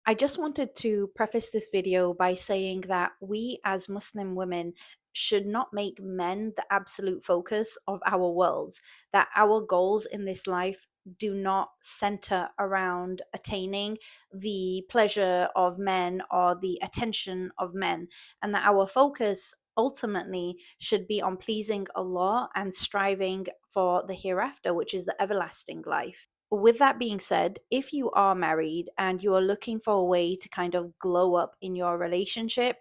I just wanted to preface this video by saying that we as Muslim women should not make men the absolute focus of our worlds, that our goals in this life do not center around attaining the pleasure of men or the attention of men, and that our focus ultimately should be on pleasing Allah and striving for the hereafter, which is the everlasting life. With that being said, if you are married and you are looking for a way to kind of glow up in your relationship,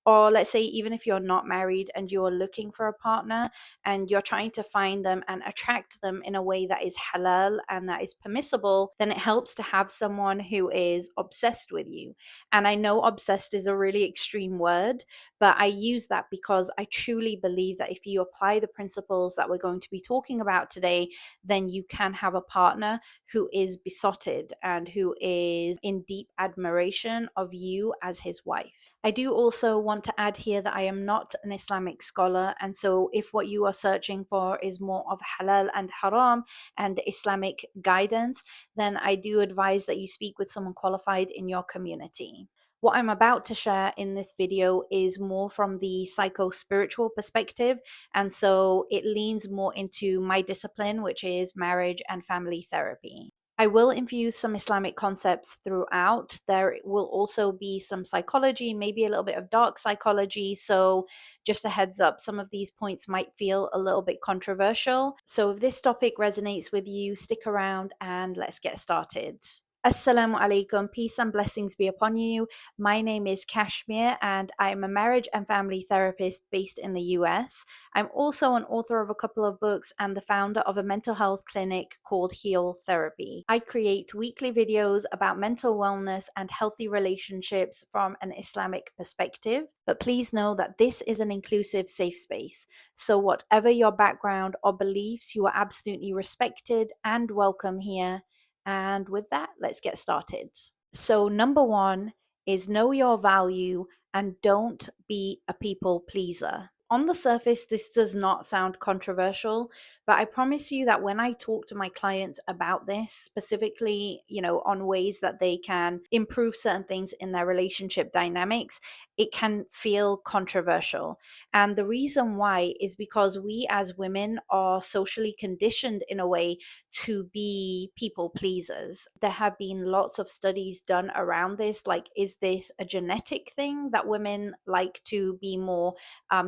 or let's say, even if you're not married and you're looking for a partner and you're trying to find them and attract them in a way that is halal and that is permissible, then it helps to have someone who is obsessed with you. And I know obsessed is a really extreme word, but I use that because I truly believe that if you apply the principles that we're going to be talking about today, then you can have a partner who is besotted and who is in deep admiration of you as his wife. I do also want to add here that I am not an Islamic scholar, and so if what you are searching for is more of halal and haram and Islamic guidance, then I do advise that you speak with someone qualified in your community. What I'm about to share in this video is more from the psycho-spiritual perspective, and so it leans more into my discipline, which is marriage and family therapy. I will infuse some Islamic concepts throughout. There will also be some psychology, maybe a little bit of dark psychology. So, just a heads up, some of these points might feel a little bit controversial. So, if this topic resonates with you, stick around and let's get started. Assalamu alaikum, peace and blessings be upon you. My name is Kashmir and I'm a marriage and family therapist based in the US. I'm also an author of a couple of books and the founder of a mental health clinic called Heal Therapy. I create weekly videos about mental wellness and healthy relationships from an Islamic perspective. But please know that this is an inclusive, safe space. So, whatever your background or beliefs, you are absolutely respected and welcome here. And with that, let's get started. So, number one is know your value and don't be a people pleaser. On the surface, this does not sound controversial, but I promise you that when I talk to my clients about this, specifically, on ways that they can improve certain things in their relationship dynamics, it can feel controversial. And the reason why is because we as women are socially conditioned in a way to be people pleasers. There have been lots of studies done around this. Like, is this a genetic thing that women like to be more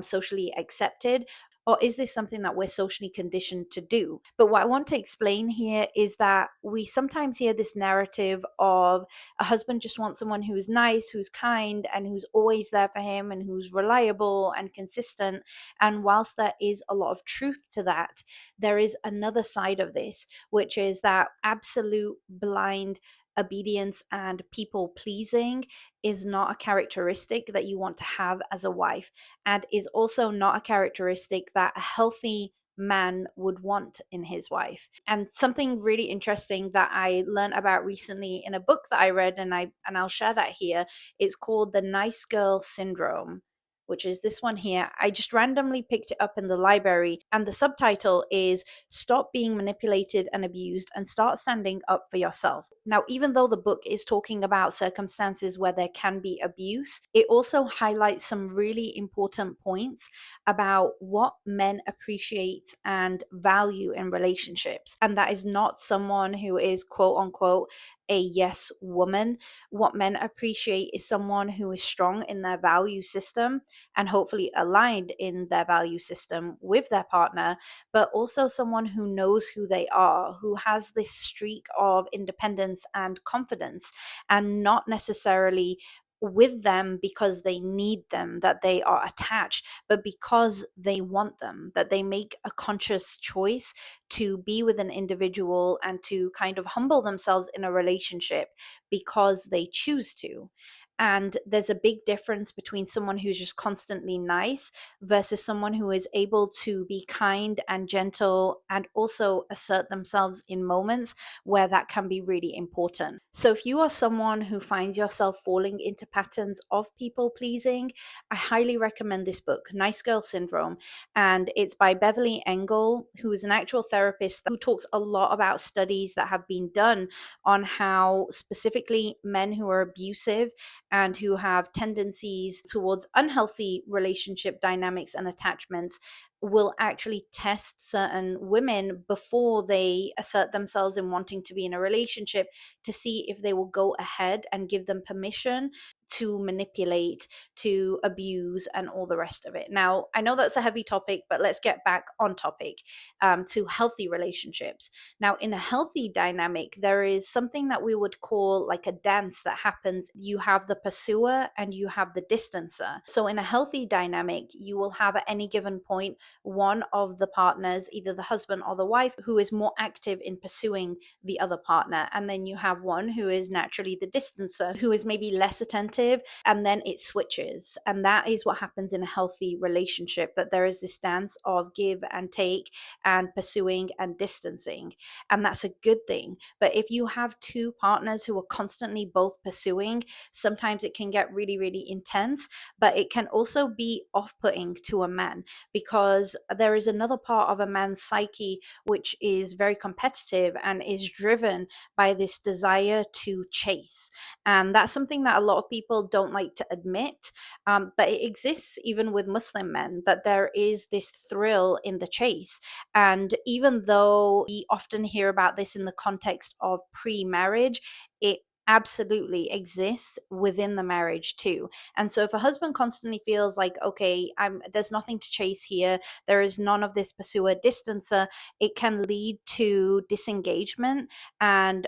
socially accepted? Or is this something that we're socially conditioned to do? But what I want to explain here is that we sometimes hear this narrative of a husband just wants someone who's nice, who's kind, and who's always there for him, and who's reliable and consistent. And whilst there is a lot of truth to that, there is another side of this, which is that absolute blind obedience and people pleasing is not a characteristic that you want to have as a wife, and is also not a characteristic that a healthy man would want in his wife. And something really interesting that I learned about recently in a book that I read, and I'll share that here. It's called The Nice Girl Syndrome, which is this one here. I just randomly picked it up in the library, and the subtitle is Stop Being Manipulated and Abused and Start Standing Up for Yourself. Now, even though the book is talking about circumstances where there can be abuse, it also highlights some really important points about what men appreciate and value in relationships. And that is not someone who is quote unquote a yes woman. What men appreciate is someone who is strong in their value system and hopefully aligned in their value system with their partner, but also someone who knows who they are, who has this streak of independence and confidence, and not necessarily with them because they need them, that they are attached, but because they want them, that they make a conscious choice to be with an individual and to kind of humble themselves in a relationship because they choose to. And there's a big difference between someone who's just constantly nice versus someone who is able to be kind and gentle and also assert themselves in moments where that can be really important. So if you are someone who finds yourself falling into patterns of people pleasing, I highly recommend this book, Nice Girl Syndrome. And it's by Beverly Engel, who is an actual therapist who talks a lot about studies that have been done on how specifically men who are abusive and who have tendencies towards unhealthy relationship dynamics and attachments will actually test certain women before they assert themselves in wanting to be in a relationship to see if they will go ahead and give them permission to manipulate, to abuse, and all the rest of it. Now, I know that's a heavy topic, but let's get back on topic to healthy relationships. Now, in a healthy dynamic, there is something that we would call like a dance that happens. You have the pursuer and you have the distancer. So, in a healthy dynamic, you will have at any given point one of the partners, either the husband or the wife, who is more active in pursuing the other partner. And then you have one who is naturally the distancer, who is maybe less attentive, and then it switches. And that is what happens in a healthy relationship, that there is this dance of give and take and pursuing and distancing. And that's a good thing. But if you have two partners who are constantly both pursuing, sometimes it can get really, really intense, but it can also be off-putting to a man, because there is another part of a man's psyche which is very competitive and is driven by this desire to chase. And that's something that a lot of people don't like to admit, but it exists even with Muslim men, that there is this thrill in the chase. And even though we often hear about this in the context of pre-marriage, it absolutely exists within the marriage too. And so if a husband constantly feels like, okay, there's nothing to chase here, there is none of this pursuer distancer, it can lead to disengagement and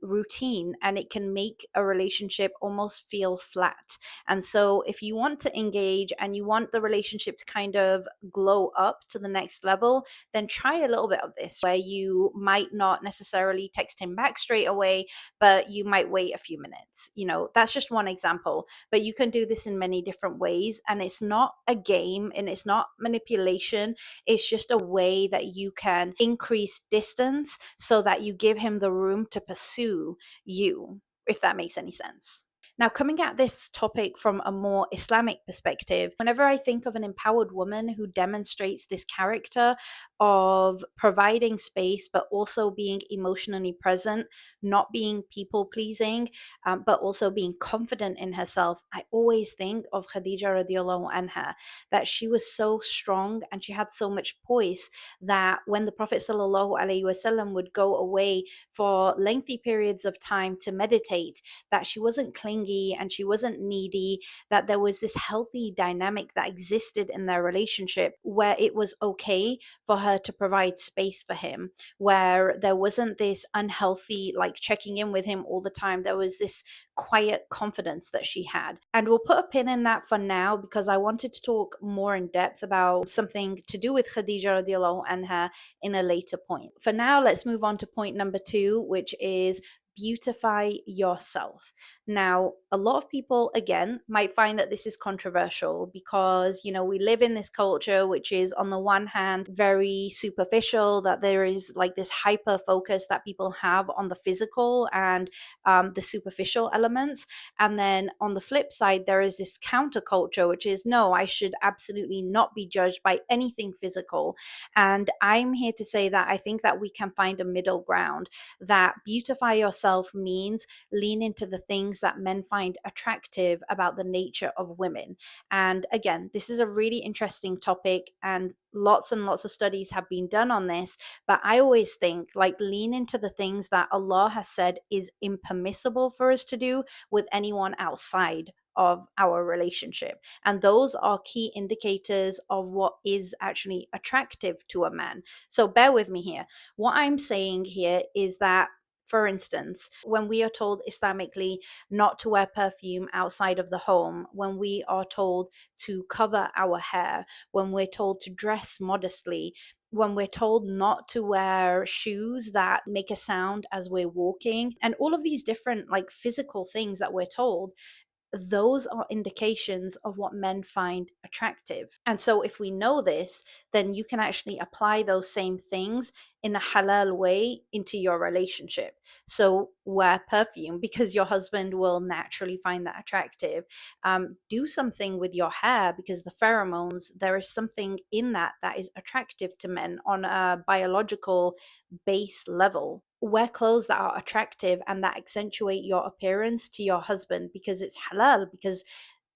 routine, and it can make a relationship almost feel flat. And so if you want to engage and you want the relationship to kind of glow up to the next level, then try a little bit of this, where you might not necessarily text him back straight away, but you might wait a few minutes. That's just one example, but you can do this in many different ways. And it's not a game and it's not manipulation. It's just a way that you can increase distance so that you give him the room to pursue you, if that makes any sense. Now, coming at this topic from a more Islamic perspective, whenever I think of an empowered woman who demonstrates this character of providing space, but also being emotionally present, not being people pleasing, but also being confident in herself, I always think of Khadija radiallahu anha, that she was so strong and she had so much poise that when the Prophet sallallahu alaihi wasallam would go away for lengthy periods of time to meditate, that she wasn't clingy and she wasn't needy, that there was this healthy dynamic that existed in their relationship where it was okay for her to provide space for him, where there wasn't this unhealthy, like checking in with him all the time. There was this quiet confidence that she had. And we'll put a pin in that for now, because I wanted to talk more in depth about something to do with Khadija radiallahu anha in a later point. For now, let's move on to point number 2, which is beautify yourself. Now, a lot of people, again, might find that this is controversial because, we live in this culture which is, on the one hand, very superficial, that there is like this hyper focus that people have on the physical and the superficial elements. And then on the flip side, there is this counterculture, which is, no, I should absolutely not be judged by anything physical. And I'm here to say that I think that we can find a middle ground, that beautify yourself means lean into the things that men find attractive about the nature of women. And again, this is a really interesting topic, and lots and lots of studies have been done on this. But I always think, like, lean into the things that Allah has said is impermissible for us to do with anyone outside of our relationship. And those are key indicators of what is actually attractive to a man. So bear with me here. What I'm saying here is that, for instance, when we are told Islamically not to wear perfume outside of the home, when we are told to cover our hair, when we're told to dress modestly, when we're told not to wear shoes that make a sound as we're walking, and all of these different like physical things that we're told, those are indications of what men find attractive. And so if we know this, then you can actually apply those same things in a halal way into your relationship. So wear perfume because your husband will naturally find that attractive. Do something with your hair because the pheromones, there is something in that that is attractive to men on a biological base level. Wear clothes that are attractive and that accentuate your appearance to your husband because it's halal, because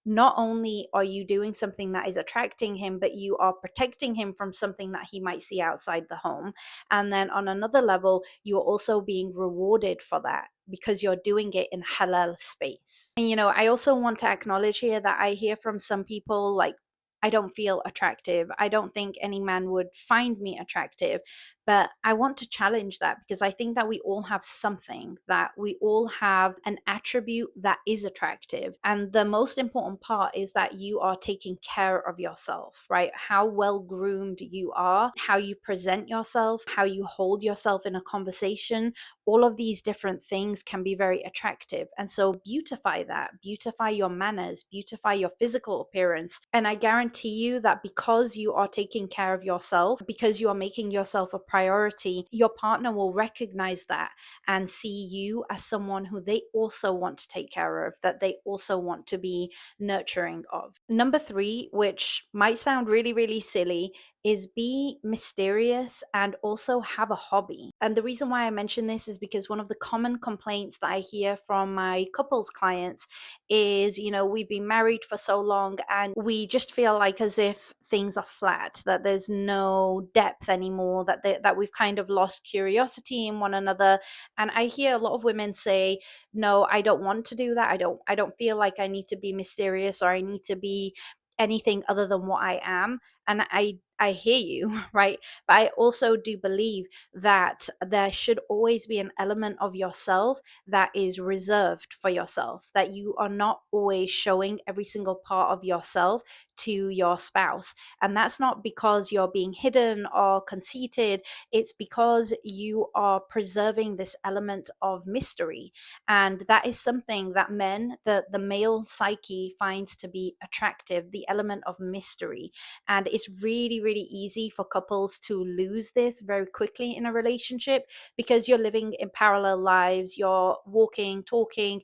not only are you doing something that is attracting him, but you are protecting him from something that he might see outside the home. And then on another level, you're also being rewarded for that because you're doing it in halal space. And I also want to acknowledge here that I hear from some people like, I don't feel attractive. I don't think any man would find me attractive. But I want to challenge that because I think that we all have something, that we all have an attribute that is attractive. And the most important part is that you are taking care of yourself, right? How well groomed you are, how you present yourself, how you hold yourself in a conversation. All of these different things can be very attractive. And so beautify that, beautify your manners, beautify your physical appearance. And I guarantee you that because you are taking care of yourself, because you are making yourself a priority, your partner will recognize that and see you as someone who they also want to take care of, that they also want to be nurturing of. Number 3, which might sound really, really silly, is be mysterious and also have a hobby. And the reason why I mention this is because one of the common complaints that I hear from my couples clients is, we've been married for so long and we just feel like as if things are flat, that there's no depth anymore, that we've kind of lost curiosity in one another. And I hear a lot of women say, no, I don't want to do that. I don't feel like I need to be mysterious or I need to be anything other than what I am. And I hear you, right? But I also do believe that there should always be an element of yourself that is reserved for yourself, that you are not always showing every single part of yourself to your spouse. And that's not because you're being hidden or conceited, it's because you are preserving this element of mystery. And that is something that men, the male psyche, finds to be attractive, the element of mystery. And it's really, really easy for couples to lose this very quickly in a relationship because you're living in parallel lives, you're walking, talking,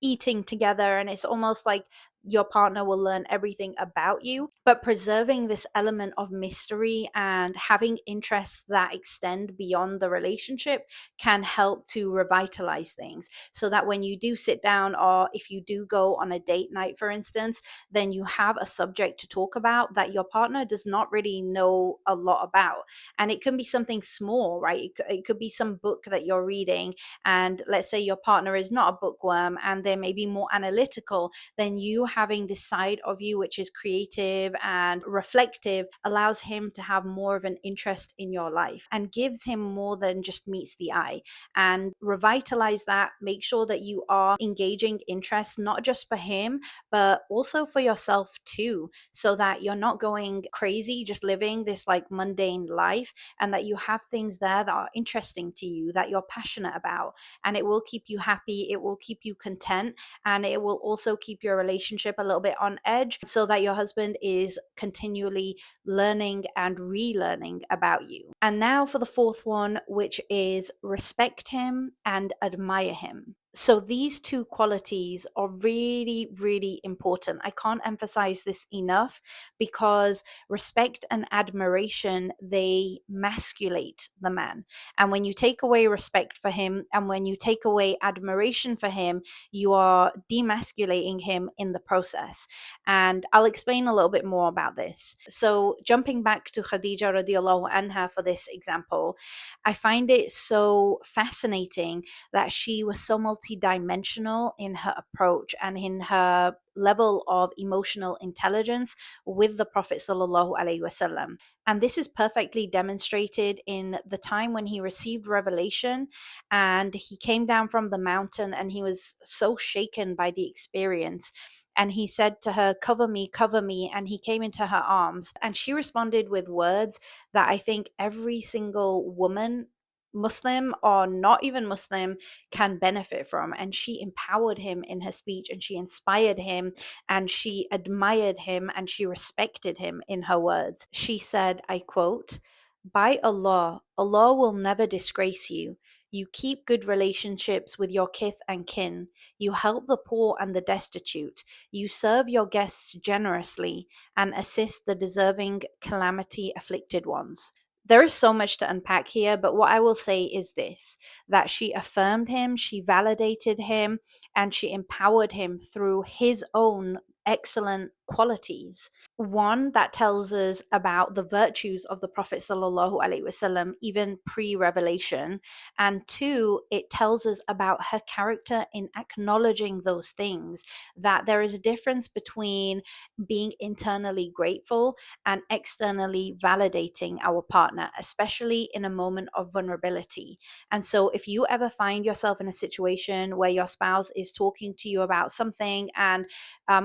eating together, and it's almost like your partner will learn everything about you. But preserving this element of mystery and having interests that extend beyond the relationship can help to revitalize things, so that when you do sit down, or if you do go on a date night, for instance, then you have a subject to talk about that your partner does not really know a lot about. And it can be something small, right? It could be some book that you're reading, and let's say your partner is not a bookworm and they're maybe more analytical. Then you having this side of you which is creative and reflective allows him to have more of an interest in your life and gives him more than just meets the eye. And revitalize that, make sure that you are engaging interest not just for him but also for yourself too, so that you're not going crazy just living this like mundane life, and that you have things there that are interesting to you, that you're passionate about. And it will keep you happy, it will keep you content, and it will also keep your relationship a little bit on edge, so that your husband is continually learning and relearning about you. And now for the 4th one, which is respect him and admire him. So these 2 qualities are really, really important. I can't emphasize this enough, because respect and admiration, they masculate the man. And when you take away respect for him and when you take away admiration for him, you are demasculating him in the process. And I'll explain a little bit more about this. So jumping back to Khadija radiallahu anha for this example, I find it so fascinating that she was so multidimensional in her approach and in her level of emotional intelligence with the Prophet sallallahu alaihi wasallam. And this is perfectly demonstrated in the time when he received revelation and he came down from the mountain, and he was so shaken by the experience. And he said to her, cover me, cover me. And he came into her arms, and she responded with words that I think every single woman Muslim or not even Muslim can benefit from. And she empowered him in her speech, and she inspired him, and she admired him, and she respected him in her words. She said, I quote, "By Allah, Allah will never disgrace you. You keep good relationships with your kith and kin. You help the poor and the destitute. You serve your guests generously and assist the deserving calamity afflicted ones." There is so much to unpack here, but what I will say is this: that she affirmed him, she validated him, and she empowered him through his own excellent qualities. One, that tells us about the virtues of the Prophet sallallahu alaihi wasallam even pre-revelation, and two, it tells us about her character in acknowledging those things, that there is a difference between being internally grateful and externally validating our partner, especially in a moment of vulnerability. And so if you ever find yourself in a situation where your spouse is talking to you about something, and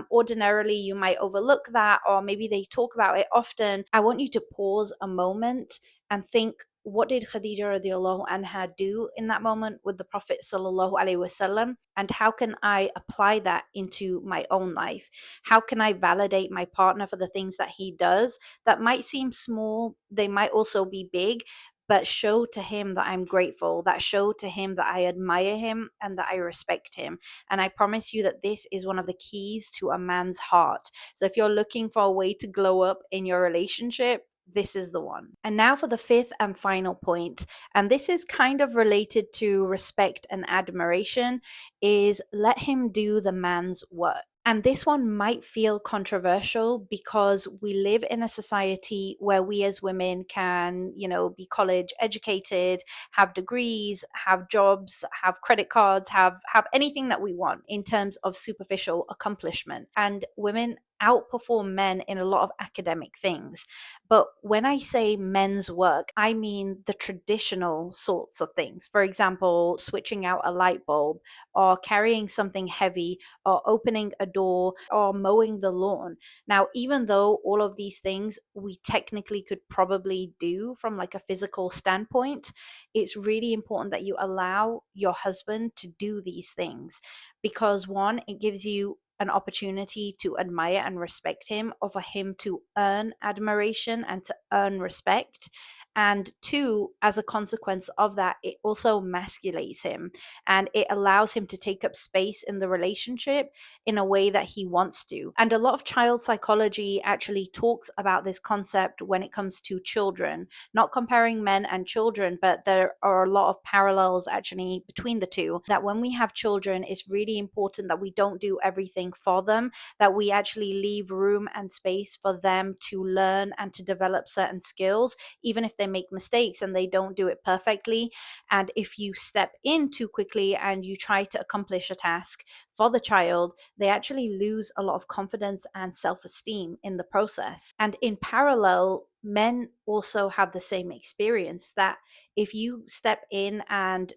ordinarily you might overlook that, or maybe they talk about it often, I want you to pause a moment and think, what did Khadija radiallahu anha do in that moment with the Prophet sallallahu alaihi wasallam, and how can I apply that into my own life? How can I validate my partner for the things that he does that might seem small, they might also be big, but show to him that I'm grateful, that show to him that I admire him and that I respect him. And I promise you that this is one of the keys to a man's heart. So if you're looking for a way to glow up in your relationship, this is the one. And now for the fifth and final point, and this is kind of related to respect and admiration, is let him do the man's work. And this one might feel controversial because we live in a society where we as women can, be college educated, have degrees, have jobs, have credit cards, have anything that we want in terms of superficial accomplishment. And women outperform men in a lot of academic things. But when I say men's work, I mean the traditional sorts of things. For example, switching out a light bulb, or carrying something heavy, or opening a door, or mowing the lawn. Now, even though all of these things we technically could probably do from like a physical standpoint, it's really important that you allow your husband to do these things, because one, it gives you an opportunity to admire and respect him, or for him to earn admiration and to earn respect. And two, as a consequence of that, it also masculates him, and it allows him to take up space in the relationship in a way that he wants to. And a lot of child psychology actually talks about this concept when it comes to children, not comparing men and children, but there are a lot of parallels actually between the two. That when we have children, it's really important that we don't do everything for them, that we actually leave room and space for them to learn and to develop certain skills, even if they make mistakes and they don't do it perfectly. And if you step in too quickly and you try to accomplish a task for the child, they actually lose a lot of confidence and self-esteem in the process. And in parallel, men also have the same experience, that if you step in and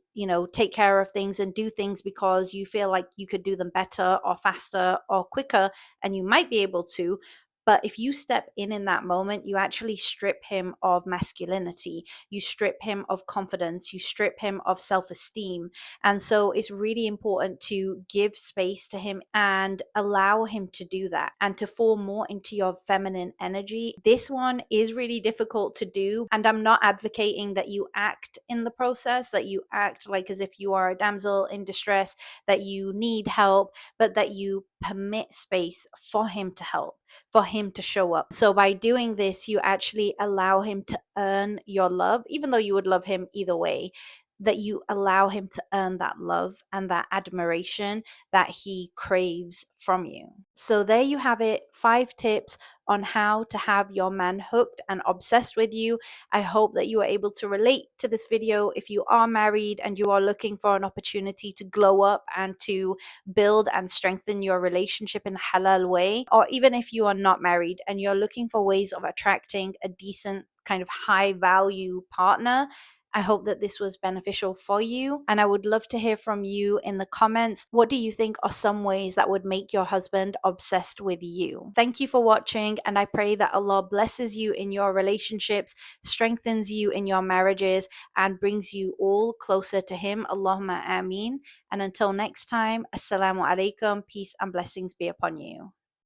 take care of things and do things because you feel like you could do them better or faster or quicker, and you might be able to, but if you step in that moment, you actually strip him of masculinity, you strip him of confidence, you strip him of self-esteem. And so it's really important to give space to him and allow him to do that and to fall more into your feminine energy. This one is really difficult to do, and I'm not advocating that you act in the process, that you act like as if you are a damsel in distress, that you need help, but that you permit space for him to help, for him to show up. So by doing this, you actually allow him to earn your love, even though you would love him either way, that you allow him to earn that love and that admiration that he craves from you. So there you have it, 5 tips on how to have your man hooked and obsessed with you. I hope that you are able to relate to this video if you are married and you are looking for an opportunity to glow up and to build and strengthen your relationship in a halal way, or even if you are not married and you're looking for ways of attracting a decent kind of high value partner. I hope that this was beneficial for you, and I would love to hear from you in the comments. What do you think are some ways that would make your husband obsessed with you? Thank you for watching, and I pray that Allah blesses you in your relationships, strengthens you in your marriages, and brings you all closer to Him. Allahumma ameen. And until next time, Assalamu alaikum, peace and blessings be upon you.